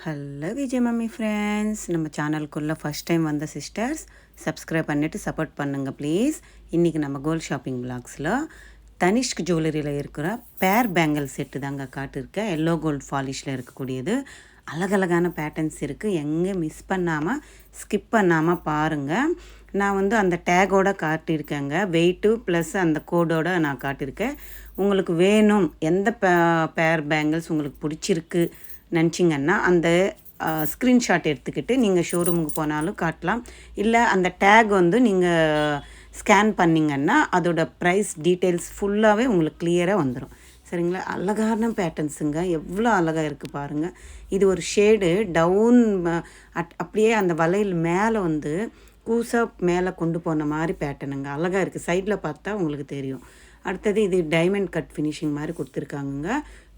Hello Vijay mummy friends, நம்ம சேனலுக்குள்ளே first time வந்த sisters subscribe பண்ணிவிட்டு சப்போர்ட் பண்ணுங்கள் ப்ளீஸ். இன்றைக்கி நம்ம கோல்ட் ஷாப்பிங் பிளாக்ஸில் தனிஷ்க் ஜுவல்லரியில் இருக்கிற பேர் பேங்கிள் செட்டு தாங்க காட்டியிருக்கேன். எல்லோ கோல்டு ஃபாலிஷில் இருக்கக்கூடியது. அழகழகான பேட்டர்ன்ஸ் இருக்குது. எங்கே மிஸ் பண்ணாமல் ஸ்கிப் பண்ணாமல் பாருங்கள். நான் அந்த டேகோடு காட்டியிருக்கேங்க. வெயிட்டு ப்ளஸ் அந்த கோடோடு நான் காட்டியிருக்கேன். உங்களுக்கு வேணும் எந்த பேர் பேங்கிள்ஸ் உங்களுக்கு பிடிச்சிருக்கு நினச்சிங்கன்னா அந்த ஸ்க்ரீன்ஷாட் எடுத்துக்கிட்டு நீங்கள் ஷோரூமுக்கு போனாலும் காட்டலாம். இல்லை அந்த டேக் நீங்கள் ஸ்கேன் பண்ணிங்கன்னா அதோட ப்ரைஸ் டீட்டெயில்ஸ் ஃபுல்லாகவே உங்களுக்கு கிளியராக வந்துடும். சரிங்களா? அழகான பேட்டர்ன்ஸுங்க. எவ்வளோ அழகாக இருக்குது பாருங்கள். இது ஒரு ஷேடு டவுன் அப்படியே அந்த வளையல் மேலே கூசாக மேலே கொண்டு போன மாதிரி பேட்டர்னுங்க. அழகாக இருக்குது. சைடில் பார்த்தா உங்களுக்கு தெரியும். அடுத்தது இது டைமண்ட் கட் ஃபினிஷிங் மாதிரி கொடுத்துருக்காங்க.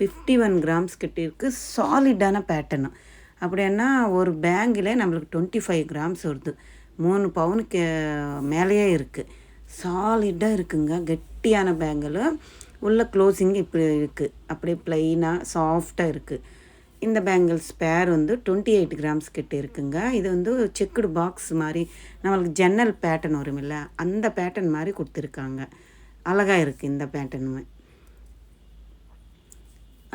51 கிராம்ஸ் கிட்ட இருக்குது. சாலிடான பேட்டர்னு. அப்படின்னா ஒரு பேங்கில் நம்மளுக்கு 25 கிராம்ஸ் வருது. 3 பவுனுக்கு மேலேயே இருக்குது. சாலிடாக இருக்குங்க. கெட்டியான பேங்கில் உள்ள க்ளோசிங் இப்படி இருக்குது. அப்படியே ப்ளைனாக சாஃப்டாக இருக்குது. இந்த பேங்கிள்ஸ் பேர் 28 கிராம்ஸ் கிட்ட இருக்குங்க. இது செக்குடு பாக்ஸ் மாதிரி நம்மளுக்கு ஜன்னல் பேட்டர்ன் வரும் இல்லை, அந்த பேட்டர்ன் மாதிரி கொடுத்துருக்காங்க. அழகாக இருக்குது இந்த பேட்டர்னுமே.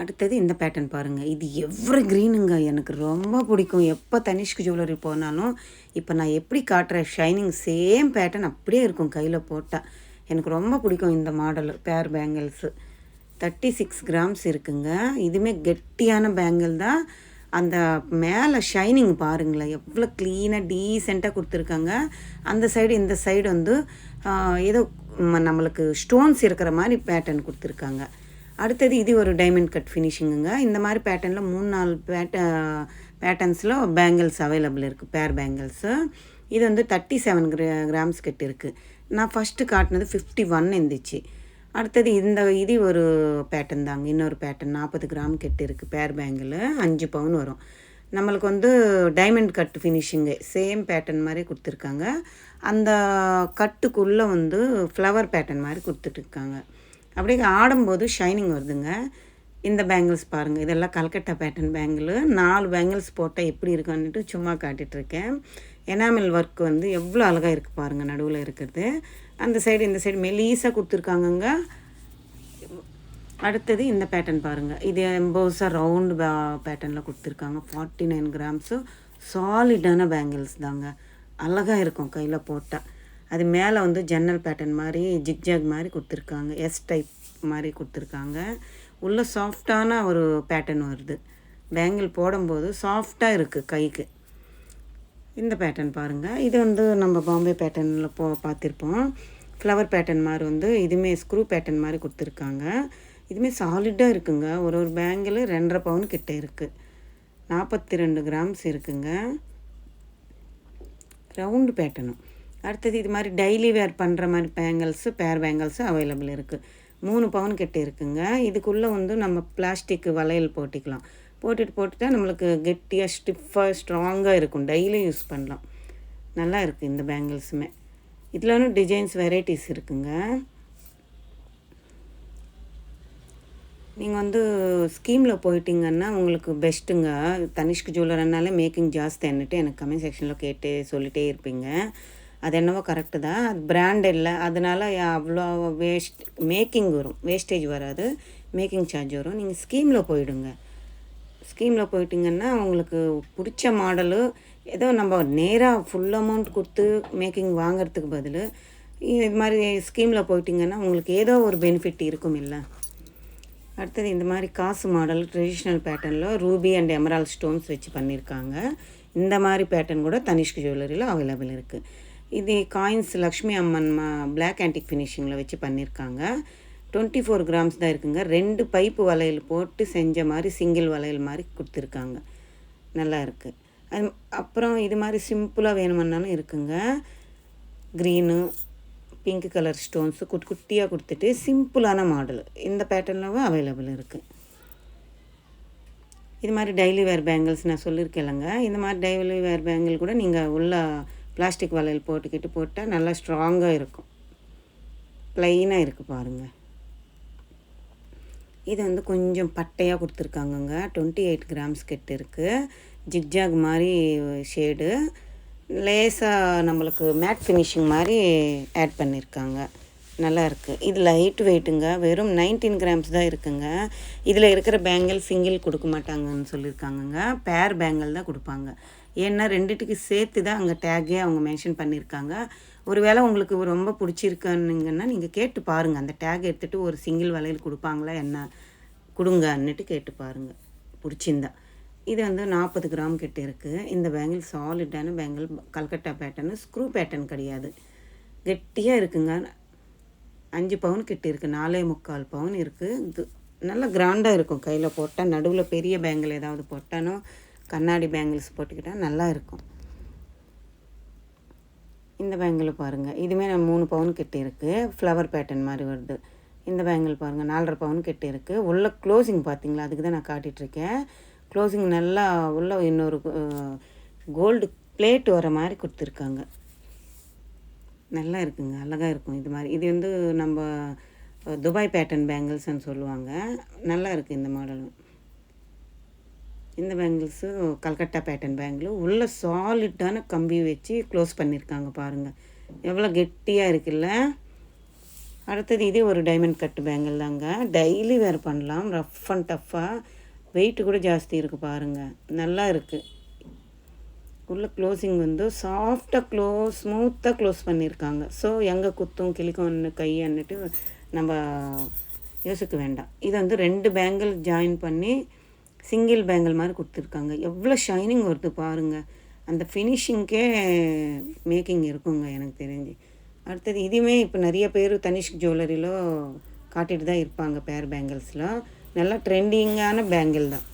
அடுத்தது இந்த பேட்டர்ன் பாருங்கள். இது எவ்வளோ க்ரீனுங்க. எனக்கு ரொம்ப பிடிக்கும். எப்போ தனிஷ்க் ஜுவல்லரி போனாலும் இப்போ நான் எப்படி காட்டுறேன் ஷைனிங் சேம் பேட்டர்ன் அப்படியே இருக்கும் கையில் போட்டால். எனக்கு ரொம்ப பிடிக்கும் இந்த மாடல் பேர் பேங்கிள்ஸு. 36 கிராம்ஸ் இருக்குங்க. இதுவுமே கெட்டியான பேங்கிள் தான். அந்த மேலே ஷைனிங் பாருங்களேன், எவ்வளோ க்ளீனாக டீசெண்டாக கொடுத்துருக்காங்க. அந்த சைடு இந்த சைடு ஏதோ நம்மளுக்கு ஸ்டோன்ஸ் இருக்கிற மாதிரி பேட்டர்ன் கொடுத்துருக்காங்க. அடுத்தது இது ஒரு டைமண்ட் கட் ஃபினிஷிங்குங்க. இந்த மாதிரி பேட்டர்னில் 3-4 பேட்டர்ன்ஸில் பேங்கிள்ஸ் அவைலபிள் இருக்குது, பேர் பேங்கிள்ஸு. இது 37 கிராம்ஸ் கிட்ட இருக்குது. நான் ஃபஸ்ட்டு காட்டினது 51 இருந்துச்சு. அடுத்தது இது ஒரு பேட்டர்ன் தாங்க. இன்னொரு பேட்டர்ன் 40 கிராம் கிட்ட இருக்குது. பேர் பேங்கிள் 5 பவுன் வரும். நம்மளுக்கு diamond cut finishing same pattern மாதிரி கொடுத்துருக்காங்க. அந்த கட்டுக்குள்ளே ஃப்ளவர் பேட்டர்ன் மாதிரி கொடுத்துட்ருக்காங்க. அப்படியே ஆடும்போது ஷைனிங் வருதுங்க. இந்த பேங்கிள்ஸ் பாருங்கள். இதெல்லாம் கல்கட்டா பேட்டர்ன் பேங்கிள். 4 பேங்கிள்ஸ் போட்டால் எப்படி இருக்குன்னுட்டு சும்மா காட்டிகிட்ருக்கேன். எனாமல் ஒர்க் எவ்வளோ அழகாக இருக்குது பாருங்கள். நடுவில் இருக்கிறது அந்த சைடு இந்த சைடு மெலீஸாக கொடுத்துருக்காங்கங்க. அடுத்தது இந்த பேட்டர்ன் பாருங்கள். இது எம்போஸாக ரவுண்டு பேட்டர்னில் கொடுத்துருக்காங்க. 49 கிராம்ஸு. சாலிடான பேங்கிள்ஸ் தாங்க. அழகாக இருக்கும் கையில் போட்டால். அது மேலே ஜன்னல் பேட்டர்ன் மாதிரி ஜிக்ஜாக் மாதிரி கொடுத்துருக்காங்க. எஸ் டைப் மாதிரி கொடுத்துருக்காங்க. உள்ளே சாஃப்டான ஒரு பேட்டர்ன் வருது. பேங்கிள் போடும்போது சாஃப்டாக இருக்குது கைக்கு. இந்த பேட்டர்ன் பாருங்கள். இது நம்ம பாம்பே பேட்டர்னில் பார்த்துருப்போம். ஃப்ளவர் பேட்டர்ன் மாதிரி இதுவுமே ஸ்க்ரூ பேட்டர்ன் மாதிரி கொடுத்துருக்காங்க. இதுவுமே சாலிடாக இருக்குங்க. ஒரு பேங்கிள் 2.5 பவுன் கிட்ட இருக்குது. 42 கிராம்ஸ் இருக்குங்க. ரவுண்டு பேட்டர்னும். அடுத்தது இது மாதிரி டெய்லி வேர் பண்ணுற மாதிரி பேர் பேங்கிள்ஸு அவைலபிள் இருக்குது. 3 பவுன் கிட்ட இருக்குங்க. இதுக்குள்ளே நம்ம பிளாஸ்டிக் வளையல் போட்டுட்டா நம்மளுக்கு கெட்டியாக ஸ்டிஃபாக ஸ்ட்ராங்காக இருக்கும். டெய்லி யூஸ் பண்ணலாம். நல்லா இருக்குது இந்த பேங்கிள்ஸுமே. இதில் டிசைன்ஸ் வெரைட்டிஸ் இருக்குங்க. நீங்கள் ஸ்கீமில் போயிட்டீங்கன்னா உங்களுக்கு பெஸ்ட்டுங்க. தனிஷ்க் ஜுவல்லரினாலே மேக்கிங் ஜாஸ்தின்னுட்டு எனக்கு கமெண்ட் செக்ஷனில் சொல்லிகிட்டே இருப்பீங்க. அது என்னவோ கரெக்டு தான். அது பிராண்ட் இல்லை, அதனால் அவ்வளோ மேக்கிங் வரும், வேஸ்டேஜ் வராது, மேக்கிங் சார்ஜ் வரும். நீங்கள் ஸ்கீமில் போயிடுங்க. ஸ்கீமில் போயிட்டிங்கன்னா உங்களுக்கு பிடிச்ச மாடலு ஏதோ நம்ம நேராக ஃபுல் அமௌண்ட் கொடுத்து மேக்கிங் வாங்கிறதுக்கு பதில் இது மாதிரி ஸ்கீமில் போயிட்டிங்கன்னா உங்களுக்கு ஏதோ ஒரு பெனிஃபிட் இருக்கும் இல்லை. அடுத்தது இந்த மாதிரி காசு மாடல் ட்ரெடிஷ்னல் பேட்டர்னில் ரூபி அண்ட் எமரால்ட் ஸ்டோன்ஸ் வச்சு பண்ணியிருக்காங்க. இந்த மாதிரி பேட்டர்ன் கூட தனிஷ்க் ஜுவல்லரியில் அவைலபிள் இருக்குது. இது காயின்ஸ் லக்ஷ்மி அம்மன் பிளாக் ஆன்டிக் ஃபினிஷிங்கில் வச்சு பண்ணியிருக்காங்க. 24 கிராம்ஸ் தான் இருக்குங்க. 2 பைப்பு வளையல் போட்டு செஞ்ச மாதிரி சிங்கிள் வளையல் மாதிரி கொடுத்துருக்காங்க. நல்லா இருக்குது. அது அப்புறம் இது மாதிரி சிம்பிளாக வேணுமன்னாலும் இருக்குங்க. க்ரீனு பிங்க் கலர் ஸ்டோன்ஸு குட்டியாக கொடுத்துட்டு சிம்பிளான மாடல் இந்த பேட்டர்னில் அவைலபிள் இருக்குது. இது மாதிரி டெய்லி வேர் பேங்கிள்ஸ் நான் சொல்லியிருக்கேன்லங்க. இந்த மாதிரி டெய்லி வேர் பேங்கிள் கூட நீங்கள் உள்ள பிளாஸ்டிக் வளையல் போட்டால் நல்லா ஸ்ட்ராங்காக இருக்கும். ப்ளைனாக இருக்குது பாருங்கள். இது வந்து கொஞ்சம் பட்டையாக கொடுத்துருக்காங்கங்க. 28 கிராம்ஸ் கிட்ட இருக்குது. ஜிக்ஜாக் மாதிரி ஷேடு, லேசாக நம்மளுக்கு மேட் ஃபினிஷிங் மாதிரி ஆட் பண்ணியிருக்காங்க. நல்லா இருக்குது. இது லைட் வெயிட்டுங்க. வெறும் 19 கிராம்ஸ் தான் இருக்குங்க. இதில் இருக்கிற பேங்கிள் சிங்கிள் கொடுக்க மாட்டாங்கன்னு சொல்லியிருக்காங்கங்க. பேர் பேங்கிள் தான் கொடுப்பாங்க. ஏன்னா ரெண்டுத்துக்கு சேர்த்து தான் அங்கே டேக்கே அவங்க மென்ஷன் பண்ணியிருக்காங்க. ஒரு வேளை உங்களுக்கு ரொம்ப பிடிச்சிருக்கானுங்கன்னா நீங்கள் கேட்டு பாருங்கள். அந்த டேக் எடுத்துகிட்டு ஒரு சிங்கிள் வளையல் கொடுப்பாங்களா என்ன கொடுங்கன்னுட்டு கேட்டு பாருங்கள் பிடிச்சிருந்தா. இது வந்து 40 கிராம் கிட்ட இருக்குது. இந்த பேங்கிள் சாலிட்டான பேங்கிள், கல்கட்டா பேட்டர்னு, ஸ்க்ரூ பேட்டர்ன் கிடையாது. கெட்டியாக இருக்குங்க. 5 பவுன் கிட்ட இருக்குது. 4.25 பவுன் இருக்குது. நல்லா கிராண்டாக இருக்கும். கையில் போட்டால் நடுவில் பெரிய பேங்கிள் ஏதாவது போட்டானோ கண்ணாடி பேங்கிள்ஸ் போட்டுக்கிட்டால் நல்லா இருக்கும். இந்த பேங்கிள் பாருங்கள். இதுவுமே 3 பவுன் கிட்ட இருக்குது. ஃப்ளவர் பேட்டர்ன் மாதிரி வருது. இந்த பேங்கிள் பாருங்கள் 4.5 பவுன் கிட்ட இருக்குது. உள்ள க்ளோசிங் பார்த்தீங்களா, அதுக்கு தான் நான் காட்டிகிட்ருக்கேன். க்ளோசிங் நல்லா உள்ள இன்னொரு கோல்டு பிளேட் வர மாதிரி கொடுத்துருக்காங்க. நல்லா இருக்குங்க, அழகாக இருக்கும். இது மாதிரி இது வந்து நம்ம துபாய் பேட்டர்ன் பேங்கிள்ஸ்ன்னு சொல்லுவாங்க. நல்லா இருக்குது இந்த மாடலும். இந்த பேங்கிள்ஸு கல்கட்டா பேட்டர்ன் பேங்கிள். உள்ள சாலிட்டான கம்பி வச்சு க்ளோஸ் பண்ணியிருக்காங்க பாருங்கள். எவ்வளோ கெட்டியாக இருக்குல்ல. அடுத்தது இதே ஒரு டைமண்ட் கட்டு பேங்கிள் தாங்க. டெய்லி வேர் பண்ணலாம். ரஃப் அண்ட் டஃப்பாக, வெயிட்டு கூட ஜாஸ்தி இருக்குது பாருங்கள். நல்லா இருக்குது. உள்ள க்ளோசிங் வந்து சாஃப்டாக ஸ்மூத்தாக க்ளோஸ் பண்ணியிருக்காங்க. ஸோ எங்கே குத்தும் கிளிக்கும் கையன்னுட்டு நம்ம யோசிக்க வேண்டாம். இது வந்து 2 பேங்கிள் ஜாயின் பண்ணி சிங்கிள் பேங்கிள் மாதிரி கொடுத்துருக்காங்க. எவ்வளோ ஷைனிங் வருது பாருங்கள். அந்த ஃபினிஷிங்க்கே மேக்கிங் இருக்குங்க எனக்கு தெரிஞ்சு. அடுத்தது இதுவுமே இப்போ நிறைய பேர் தனிஷ்க் ஜுவல்லரியில் காட்டிகிட்டு தான் இருப்பாங்க. பேர் பேங்கிள்ஸில் நல்லா ட்ரெண்டிங்கான பேங்கிள் தான்.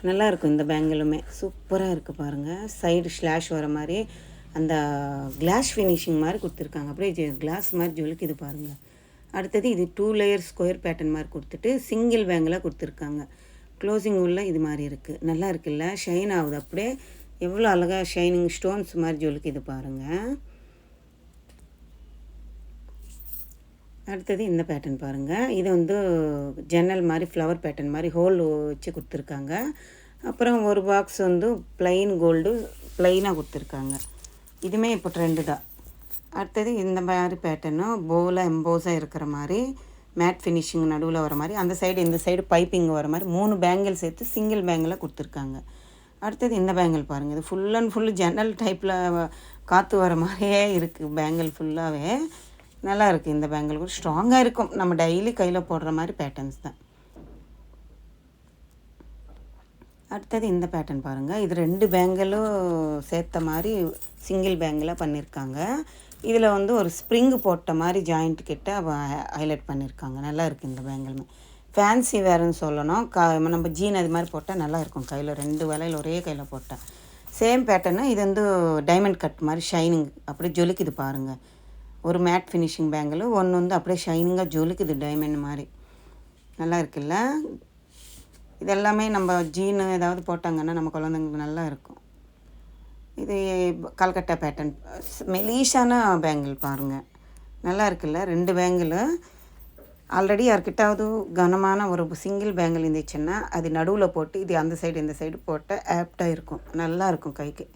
நல்லாயிருக்கும். இந்த பேங்கிளுமே சூப்பராக இருக்குது பாருங்கள். சைடு ஸ்லாஷ் வர மாதிரி அந்த கிளாஸ் ஃபினிஷிங் மாதிரி கொடுத்துருக்காங்க. அப்படியே கிளாஸ் மாதிரி ஜுவலுக்கு இது பாருங்கள். அடுத்தது இது 2 லேயர் ஸ்கொயர் பேட்டர்ன் மாதிரி கொடுத்துட்டு சிங்கிள் பேங்கிளாக கொடுத்துருக்காங்க. க்ளோசிங் உள்ள இது மாதிரி இருக்குது. நல்லா இருக்குல்ல, ஷைன் ஆகுது. அப்படியே எவ்வளோ அழகாக ஷைனிங் ஸ்டோன்ஸ் மாதிரி ஜுவலுக்கு இது பாருங்கள். அடுத்தது இந்த பேட்டர்ன் பாருங்கள். இது வந்து ஜன்னல் மாதிரி ஃப்ளவர் பேட்டர்ன் மாதிரி ஹோல் வச்சு கொடுத்துருக்காங்க. அப்புறம் ஒரு பாக்ஸ் வந்து ப்ளைன் கோல்டு ப்ளைனாக கொடுத்துருக்காங்க. இதுவுமே இப்போ ட்ரெண்டு தான். அடுத்தது இந்த மாதிரி பேட்டர்னும் போலாக எம்போஸாக இருக்கிற மாதிரி மேட் ஃபினிஷிங் நடுவில் வர மாதிரி, அந்த சைடு இந்த சைடு பைப்பிங் வர மாதிரி 3 பேங்கிள் சேர்த்து சிங்கிள் பேங்கிளாக கொடுத்துருக்காங்க. அடுத்தது இந்த பேங்கிள் பாருங்கள். இது ஃபுல் அண்ட் ஃபுல் ஜன்னல் டைப்பில் காற்று வர மாதிரியே இருக்குது. பேங்கிள் ஃபுல்லாகவே நல்லா இருக்குது. இந்த பேங்கிள் கூட ஸ்ட்ராங்காக இருக்கும். நம்ம டெய்லி கையில் போடுற மாதிரி பேட்டர்ன்ஸ் தான். அடுத்தது இந்த பேட்டர்ன் பாருங்கள். இது 2 பேங்கிளும் சேர்த்த மாதிரி சிங்கிள் பேங்கிளாக பண்ணியிருக்காங்க. இதில் வந்து ஒரு ஸ்ப்ரிங்கு போட்ட மாதிரி ஜாயிண்ட் கிட்ட ஹைலைட் பண்ணியிருக்காங்க. நல்லா இருக்குது இந்த பேங்கிளுமே. ஃபேன்சி வேறுன்னு சொல்லணும். நம்ம ஜீன் அது மாதிரி போட்டால் நல்லாயிருக்கும். கையில் 2 வளையல் ஒரே கையில் போட்டால். சேம் பேட்டர்னு இது வந்து டைமண்ட் கட் மாதிரி ஷைனிங் அப்படியே ஜொலிக்குது பாருங்கள். ஒரு மேட் ஃபினிஷிங் பேங்கிள், ஒன்று வந்து அப்படியே ஷைனிங்காக ஜொலிக்குது டைமண்ட் மாதிரி. நல்லா இருக்குல்ல. இதெல்லாமே நம்ம ஜீனு ஏதாவது போட்டாங்கன்னா நம்ம குழந்தைங்களுக்கு நல்லா இருக்கும். இது கல்கட்டா பேட்டர்ன் மெலீஷான பேங்கிள் பாருங்கள். நல்லா இருக்குல்ல. 2 பேங்கிள். ஆல்ரெடி யார்கிட்டாவது கனமான ஒரு சிங்கிள் பேங்கிள் இருந்துச்சுன்னா அது நடுவில் போட்டு இது அந்த சைடு இந்த சைடு போட்டால் ஆப்டாக இருக்கும். நல்லா இருக்கும் கைக்கு.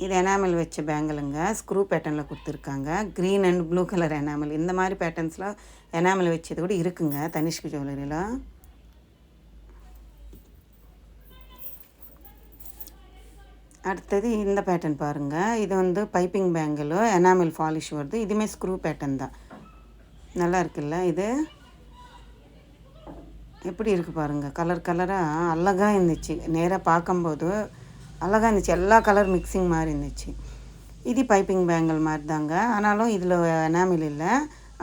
இது எனாமல் வச்ச பேங்கிளுங்க. ஸ்க்ரூ பேட்டர்னில் கொடுத்துருக்காங்க. Green and blue colour enamel. இந்த மாதிரி பேட்டர்ன்ஸில் எனாமல் வச்சது கூட இருக்குங்க தனிஷ்க் ஜுவல்லரியில். அடுத்தது இந்த பேட்டர்ன் பாருங்கள். இது வந்து பைப்பிங் பேங்கிள், எனாமல் ஃபாலிஷ் வருது. இதுவுமே ஸ்க்ரூ பேட்டர்ன் தான். நல்லா இருக்குல்ல. இது எப்படி இருக்குது பாருங்கள். கலர் கலராக அழகாக இருந்துச்சு. நேராக பார்க்கும்போது அழகாக இருந்துச்சு. எல்லா கலர் மிக்சிங் மாதிரி இருந்துச்சு. இது பைப்பிங் பேங்கிள் மாதிரி தாங்க. ஆனாலும் இதில் எனாமல் இல்லை.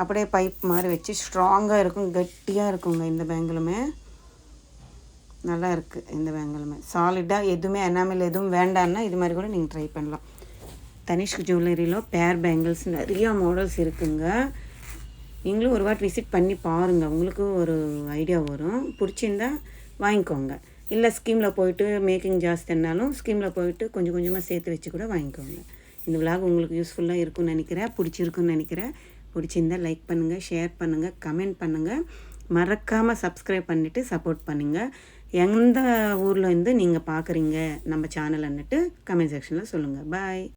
அப்படியே பைப் மாதிரி வச்சு ஸ்ட்ராங்காக இருக்கும், கட்டியாக இருக்குங்க. இந்த பேங்கிளுமே நல்லா இருக்குது. இந்த பேங்கிளுமே சாலிடாக எதுவுமே எனாமல் எதுவும் வேண்டான்னா இது மாதிரி கூட நீங்கள் ட்ரை பண்ணலாம். தனிஷ்க் ஜுவல்லரியில் பேர் பேங்கிள்ஸ் நிறையா மாடல்ஸ் இருக்குங்க. நீங்களும் ஒரு வாட்டி விசிட் பண்ணி பாருங்கள். உங்களுக்கு ஒரு ஐடியா வரும். பிடிச்சிருந்தா வாங்கிக்கோங்க. இல்லை ஸ்கீமில் போயிட்டு மேக்கிங் ஜாஸ்தின்னாலும் ஸ்கீமில் போயிட்டு கொஞ்சம் கொஞ்சமாக சேர்த்து வச்சு கூட வாங்கிக்கோங்க. இந்த விலாக் உங்களுக்கு யூஸ்ஃபுல்லாக இருக்கும்னு நினைக்கிறேன். பிடிச்சிருக்குன்னு நினைக்கிறேன். பிடிச்சிருந்தால் லைக் பண்ணுங்கள், ஷேர் பண்ணுங்கள், கமெண்ட் பண்ணுங்கள். மறக்காமல் சப்ஸ்கிரைப் பண்ணிவிட்டு சப்போர்ட் பண்ணுங்கள். எந்த ஊரில் இருந்து நீங்கள் பார்க்குறீங்க நம்ம சேனல்ன்னுட்டு கமெண்ட் செக்ஷனில் சொல்லுங்கள். பாய்.